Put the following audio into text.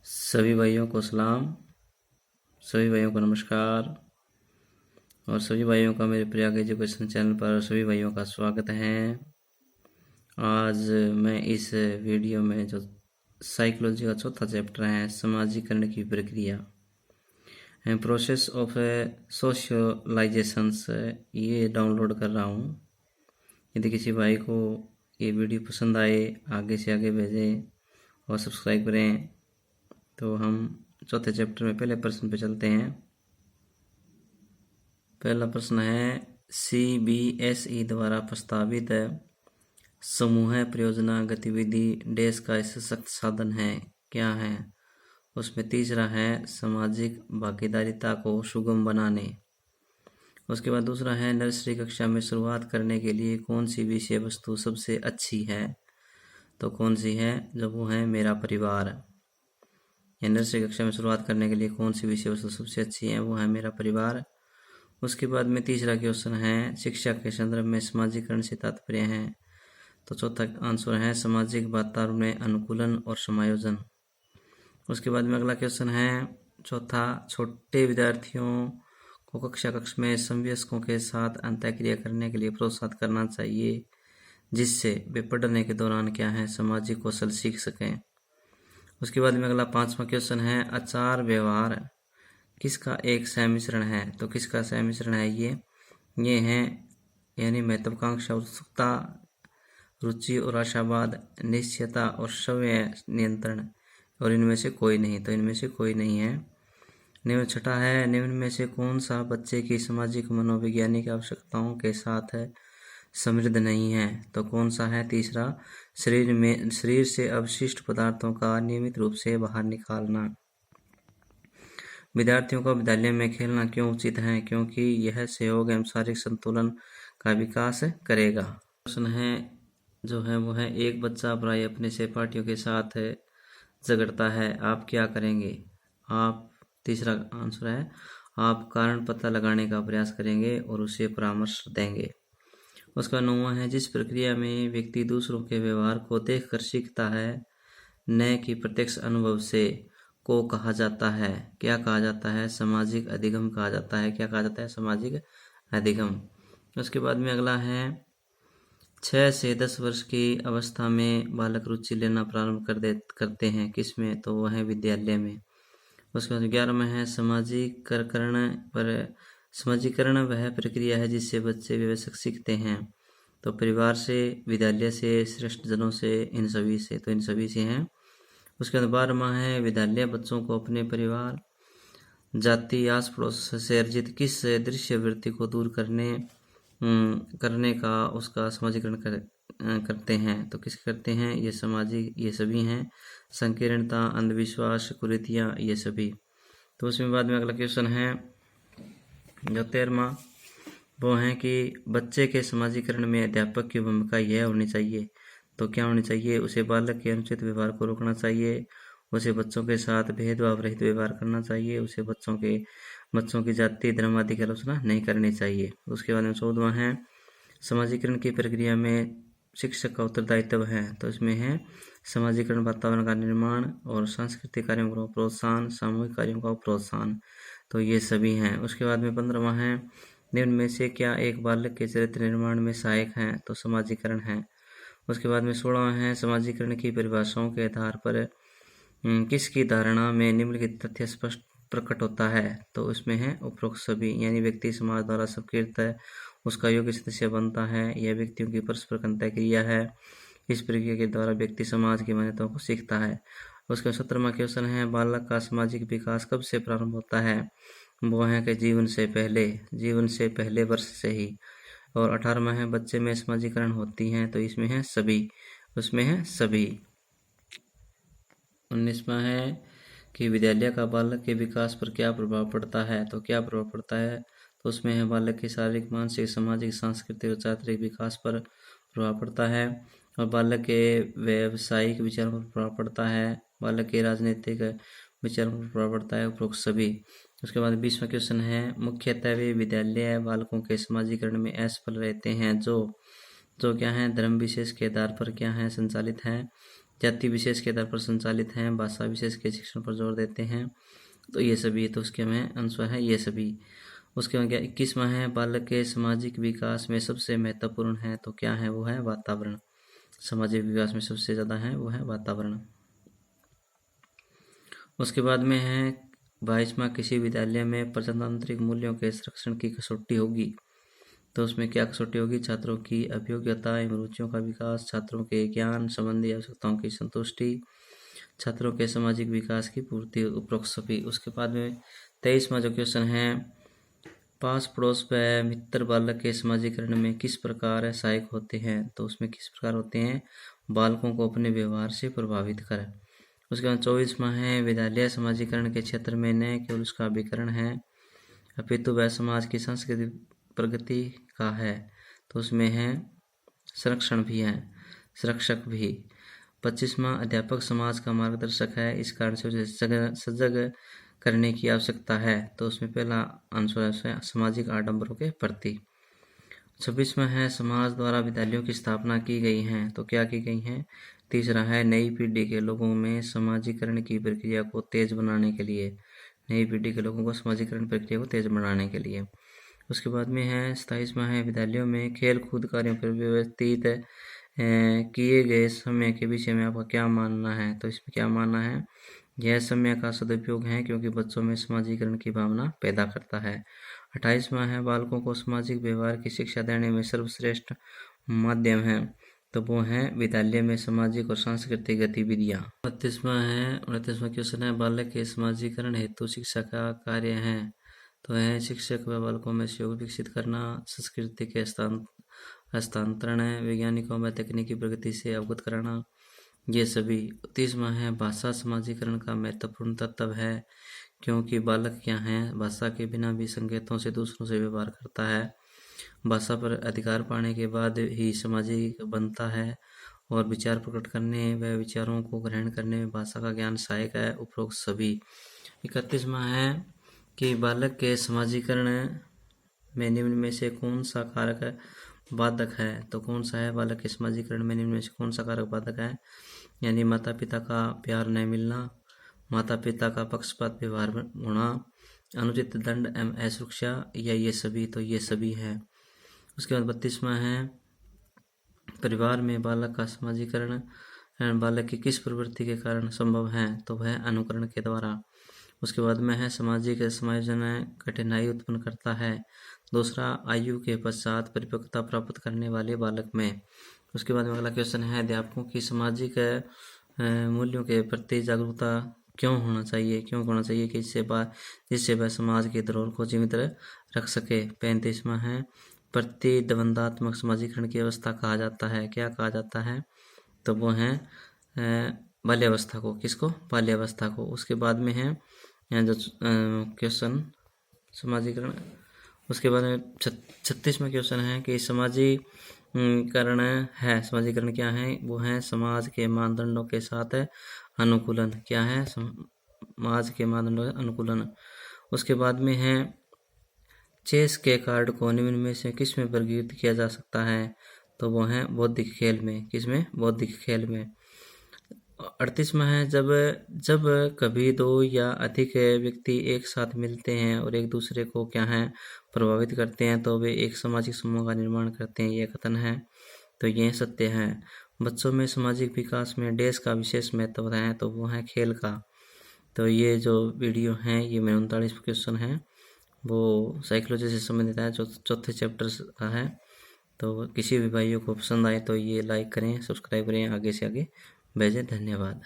सभी भाइयों को सलाम, सभी भाइयों को नमस्कार और सभी भाइयों का मेरे प्रयाग एजुकेशन चैनल पर सभी भाइयों का स्वागत है। आज मैं इस वीडियो में जो साइकोलॉजी का चौथा चैप्टर है समाजीकरण की प्रक्रिया एंड प्रोसेस ऑफ सोशलाइजेशंस ये डाउनलोड कर रहा हूँ। यदि किसी भाई को ये वीडियो पसंद आए आगे से आगे भेजें और सब्सक्राइब करें। तो हम चौथे चैप्टर में पहले प्रश्न पे चलते हैं। पहला प्रश्न है CBSE द्वारा प्रस्तावित समूह परियोजना गतिविधि देश का सशक्त साधन है, क्या है? उसमें तीसरा है सामाजिक भागीदारिता को सुगम बनाने। उसके बाद दूसरा है नर्सरी कक्षा में शुरुआत करने के लिए कौन सी विषय वस्तु सबसे अच्छी है? तो कौन सी है? जब वो है मेरा परिवार। या नर्सरी कक्षा में शुरुआत करने के लिए कौन सी विषय वस्तु सबसे अच्छी है? वो है मेरा परिवार। उसके बाद में तीसरा क्वेश्चन है शिक्षा के संदर्भ में समाजीकरण से तात्पर्य है। तो चौथा आंसर है सामाजिक वातावरण में अनुकूलन और समायोजन। उसके बाद में अगला क्वेश्चन है चौथा, छोटे विद्यार्थियों को कक्ष में समवयस्कों के साथ अंतःक्रिया करने के लिए प्रोत्साहित करना चाहिए, जिससे वे पढ़ने के दौरान क्या है सामाजिक कौशल सीख सकें। उसके बाद में अगला पांचवा क्वेश्चन है आचार व्यवहार किसका एक सम्मिश्रण है? तो किसका सम्मिश्रण है? ये है यानी महत्वाकांक्षा, उत्सुकता, रुचि और आशावाद, निश्चयता और स्वयं नियंत्रण, और इनमें से कोई नहीं। तो इनमें से कोई नहीं है। निम्न छठा है निम्न में से कौन सा बच्चे की सामाजिक मनोवैज्ञानिक आवश्यकताओं के साथ समृद्ध नहीं है? तो कौन सा है? तीसरा, शरीर से अवशिष्ट पदार्थों का नियमित रूप से बाहर निकालना। विद्यार्थियों को विद्यालय में खेलना क्यों उचित है? क्योंकि यह सहयोग एवं शारीरिक संतुलन का विकास करेगा। प्रश्न है जो है वो है एक बच्चा प्राय अपने सहपाठियों के साथ झगड़ता है, आप क्या करेंगे? आप तीसरा आंसर है आप कारण पता लगाने का प्रयास करेंगे और उसे परामर्श देंगे। उसका 9वां है जिस प्रक्रिया में व्यक्ति दूसरों के व्यवहार को देखकर सीखता है न कि प्रत्यक्ष अनुभव से, को कहा जाता है, क्या कहा जाता है? सामाजिक अधिगम कहा जाता है। क्या कहा जाता है? सामाजिक अधिगम। उसके बाद में अगला है 6 से 10 वर्ष की अवस्था में बालक रुचि लेना प्रारंभ करते हैं किसमें? तो वह है विद्यालय में। उसके बाद 11वां है समाजीकरण वह प्रक्रिया है जिससे बच्चे व्यवसाय सीखते हैं। तो परिवार से, विद्यालय से, श्रेष्ठ जनों से, इन सभी से। तो इन सभी से हैं। उसके बाद 12वां है विद्यालय बच्चों को अपने परिवार, जाति, आस पड़ोस से अर्जित किस दृश्य वृत्ति को दूर करने का उसका समाजीकरण करते हैं। तो किस करते हैं? ये सामाजिक, ये सभी हैं। संकीर्णता, अंधविश्वास, कुरीतियाँ, ये सभी। तो उसमें बाद में अगला क्वेश्चन है जो 13वां, वो है कि बच्चे के समाजीकरण में अध्यापक की भूमिका यह होनी चाहिए। तो क्या होनी चाहिए? उसे बालक के अनुचित व्यवहार को रोकना चाहिए, उसे बच्चों के साथ भेदभाव रहित व्यवहार करना चाहिए, उसे बच्चों की जाति, धर्म आदि की आलोचना नहीं करनी चाहिए। उसके बाद में 14वां है समाजीकरण की प्रक्रिया में शिक्षक का उत्तरदायित्व है। तो इसमें है समाजीकरण वातावरण का निर्माण और सांस्कृतिक कार्यों का प्रोत्साहन, सामूहिक कार्यों का प्रोत्साहन। तो ये सभी हैं। उसके बाद में 15वां है निम्न में से क्या एक बालक के चरित्र निर्माण में सहायक है? तो समाजीकरण है। उसके बाद में 16वां है समाजीकरण की परिभाषाओं के आधार पर किसकी धारणा में निम्नलिखित तथ्य स्पष्ट प्रकट होता है? तो इसमें है उपरोक्त सभी, यानी व्यक्ति समाज द्वारा स्वीकृत है, उसका योग्य सदस्य बनता है, यह व्यक्तियों की परस्पर अंतः क्रिया है, इस प्रक्रिया के द्वारा व्यक्ति समाज की मान्यताओं को सीखता है। उसका 17वां क्वेश्चन है बालक का सामाजिक विकास कब से प्रारंभ होता है? वो है कि जीवन से पहले वर्ष से ही। और 18वां है बच्चे में समाजीकरण होती है। तो इसमें है सभी, उसमें है सभी। 19वां है कि विद्यालय का बालक के विकास पर क्या प्रभाव पड़ता है? तो क्या प्रभाव पड़ता है? तो उसमें है बालक के शारीरिक, मानसिक, सामाजिक, सांस्कृतिक और चारित्रिक विकास पर प्रभाव पड़ता है, और बालक के व्यावसायिक विचारों पर प्रभाव पड़ता है, बालक के राजनीतिक विचारों पर प्रभाव पड़ता है, उपरोक्त सभी। उसके बाद 20वां क्वेश्चन है मुख्यतः वे विद्यालय बालकों के समाजीकरण में असफल रहते हैं जो क्या है धर्म विशेष के आधार पर क्या है संचालित हैं। जाति विशेष के आधार पर संचालित हैं, भाषा विशेष के शिक्षण पर जोर देते हैं। तो ये सभी, तो उसके में आंसर है ये सभी। उसके बाद क्या 21वां है, बालक के सामाजिक विकास में सबसे महत्वपूर्ण है, तो क्या है, वो है वातावरण। सामाजिक विकास में सबसे ज़्यादा है वो है वातावरण। उसके बाद में है 22वां, किसी विद्यालय में प्रजातांत्रिक मूल्यों के संरक्षण की कसौटी होगी, तो उसमें क्या कसौटी होगी, छात्रों की अभियोग्यता एवं रुचियों का विकास, छात्रों के ज्ञान संबंधी आवश्यकताओं की संतुष्टि, छात्रों के सामाजिक विकास की पूर्ति, उपरोक्त सभी। उसके बाद में 23वां जो क्वेश्चन है, पास पड़ोस व मित्र बालक के समाजीकरण में किस प्रकार सहायक होते हैं, तो उसमें किस प्रकार होते हैं, बालकों को अपने व्यवहार से प्रभावित कर। उसके बाद 24वां है, विद्यालय समाजीकरण के क्षेत्र में न केवल उसका अभिकरण है अपितु वह समाज की सांस्कृतिक प्रगति का है, तो उसमें है संरक्षण भी है, संरक्षक भी। 25वां, अध्यापक समाज का मार्गदर्शक है, इस कारण से उसे सजग करने की आवश्यकता है, तो उसमें पहला आंसर है सामाजिक आडंबरों के प्रति। 26वां है, समाज द्वारा विद्यालयों की स्थापना की गई है, तो क्या की गई है। तीसरा है, नई पीढ़ी के लोगों में समाजीकरण की प्रक्रिया को तेज बनाने के लिए, नई पीढ़ी के लोगों को समाजीकरण प्रक्रिया को तेज बनाने के लिए। उसके बाद में है 27वां है, विद्यालयों में खेल कूद कार्यों पर व्यवस्थित किए गए समय के विषय में आपका क्या मानना है, तो इसमें क्या मानना है, यह समय का सदुपयोग है क्योंकि बच्चों में समाजीकरण की भावना पैदा करता है। 28वां है, बालकों को सामाजिक व्यवहार की शिक्षा देने में सर्वश्रेष्ठ माध्यम है, तो वो है विद्यालय में सामाजिक और सांस्कृतिक गतिविधियाँ। 29वां क्वेश्चन है, बालक के समाजीकरण हेतु शिक्षा का कार्य है, तो है शिक्षक व बालकों में सहयोग विकसित करना, संस्कृति के हस्तांतरण, वैज्ञानिकों व तकनीकी प्रगति से अवगत कराना, ये सभी। 30वां है, भाषा समाजीकरण का महत्वपूर्ण तत्व है क्योंकि बालक क्या है, भाषा के बिना भी संकेतों से दूसरों से व्यवहार करता है, भाषा पर अधिकार पाने के बाद ही सामाजिक बनता है और विचार प्रकट करने व विचारों को ग्रहण करने में भाषा का ज्ञान सहायक है, उपरोक्त सभी। 31वां है कि बालक के समाजीकरण में निम्न में से कौन सा कारक बाधक है, तो कौन सा है, बालक के समाजीकरण में निम्न में से कौन सा कारक बाधक है, यानी माता पिता का प्यार न मिलना, माता पिता का पक्षपात व्यवहार होना, अनुचित दंड एवं असुरक्षा, या ये सभी, तो ये सभी है। उसके बाद 32वां है, परिवार में बालक का समाजीकरण बालक की किस प्रवृत्ति के कारण संभव है, तो वह अनुकरण के द्वारा। उसके बाद में है, सामाजिक समायोजन कठिनाई उत्पन्न करता है, दूसरा आयु के पश्चात परिपक्वता प्राप्त करने वाले बालक में। उसके बाद में अगला क्वेश्चन है, अध्यापकों की सामाजिक मूल्यों के प्रति जागरूकता क्यों होना चाहिए कि जिससे वह समाज की धरोहर को जीवित रख सके। 35वां है, प्रतिद्वंदात्मक समाजीकरण की अवस्था कहा जाता है, क्या कहा जाता है, तो वो है बाल्यावस्था को, किसको, बाल्यावस्था को। उसके बाद में है जो क्वेश्चन समाजीकरण, उसके बाद में 36वां क्वेश्चन है कि समाजीकरण है, समाजीकरण क्या है, वो है समाज के मानदंडों के साथ अनुकूलन, क्या है, समाज के मानदंडों का अनुकूलन। उसके बाद में है, चेस के कार्ड को निम्न में से किस में वर्गीकृत किया जा सकता है, तो वो है बौद्धिक खेल में, किसमें, बौद्धिक खेल में। 38वां है, जब कभी दो या अधिक व्यक्ति एक साथ मिलते हैं और एक दूसरे को क्या है, प्रभावित करते हैं, तो वे एक सामाजिक समूह का निर्माण करते हैं, यह कथन है, तो ये सत्य है। बच्चों में सामाजिक विकास में देश का विशेष महत्व है, तो वो है खेल का। तो ये जो वीडियो है, ये मेरा 39 क्वेश्चन है, वो साइकोलॉजी से संबंधित है, चौथे चैप्टर का है। तो किसी भी भाइयों को पसंद आए तो ये लाइक करें, सब्सक्राइब करें, आगे से आगे भेजें। धन्यवाद।